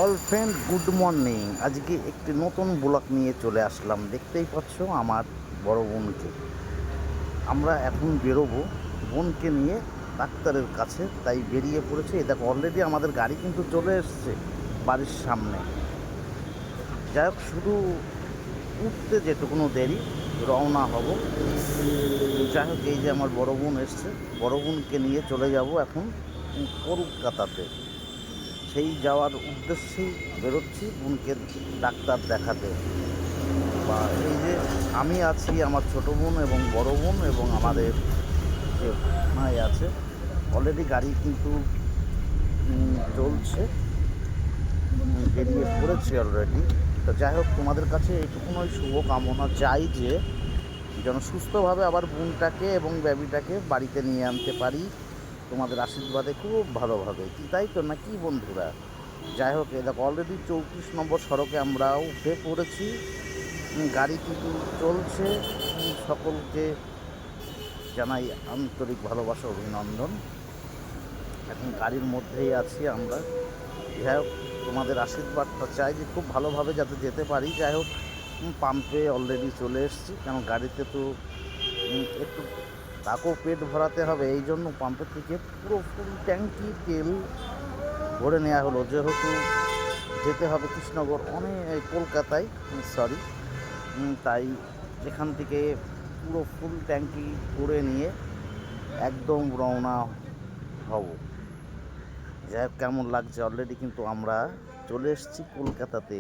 All friend good morning. আজকে একটি নতুন ব্লগ নিয়ে চলে আসলাম। দেখতেই পাচ্ছ আমার বড় বোনকে। আমরা এখন বেরোবো বোনকে নিয়ে ডাক্তারের কাছে, তাই বেরিয়ে পড়েছে। এই দেখো অলরেডি আমাদের গাড়ি কিন্তু চলে এসছে বাড়ির সামনে। যাই হোক, শুধু উঠতে যেটুকুনো দেরি, রওনা হব। যাই হোক, এই যে আমার বড় বোন এসছে, বড় বোনকে নিয়ে চলে যাব এখন কলকাতাতে। সেই যাওয়ার উদ্দেশ্যেই বেরোচ্ছি বোনকে ডাক্তার দেখাতে। বা এই যে আমি আছি, আমার ছোটো বোন এবং বড় বোন এবং আমাদের যে ভাই আছে। অলরেডি গাড়ি কিন্তু চলছে, বেরিয়ে পড়েছে অলরেডি। তো যাই হোক, তোমাদের কাছে এইটুকুনই শুভকামনা চাই যে যেন সুস্থভাবে আবার বোনটাকে এবং বেবিটাকে বাড়িতে নিয়ে আনতে পারি তোমাদের আশীর্বাদে, খুব ভালোভাবে। কি তাই তো নাকি বন্ধুরা? যাই হোক, এই দেখো অলরেডি 34 নম্বর সড়কে আমরা উঠে পড়েছি। গাড়ি কিন্তু চলছে। সকলকে জানাই আন্তরিক ভালোবাসা, অভিনন্দন। এখন গাড়ির মধ্যেই আছি আমরা। যাই হোক, তোমাদের আশীর্বাদটা চাই যে খুব ভালোভাবে যাতে যেতে পারি। যাই হোক, পাম্পে অলরেডি চলে এসেছি, কারণ গাড়িতে তো একটু তাকেও পেট ভরাতে হবে। এই জন্য পাম্পের থেকে পুরো ফুল ট্যাঙ্কি তেল ভরে নেওয়া হলো, যেহেতু যেতে হবে কৃষ্ণনগর অনেক কলকাতায়, সরি। তাই এখান থেকে পুরো ফুল ট্যাঙ্কি করে নিয়ে একদম রওনা হব। যাই হোক, কেমন লাগছে? অলরেডি কিন্তু আমরা চলে এসেছি কলকাতাতে,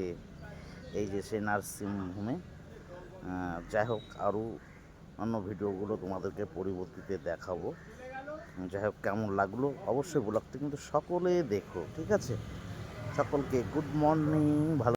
এই যে সেই নার্সিং হোমে। যাই হোক, আরও অন্য ভিডিওগুলো তোমাদেরকে পরবর্তীতে দেখাবো। যাই হোক, কেমন লাগলো অবশ্যই ব্লগটা কিন্তু সকলে দেখো, ঠিক আছে? সকলকে গুড মর্নিং। ভালো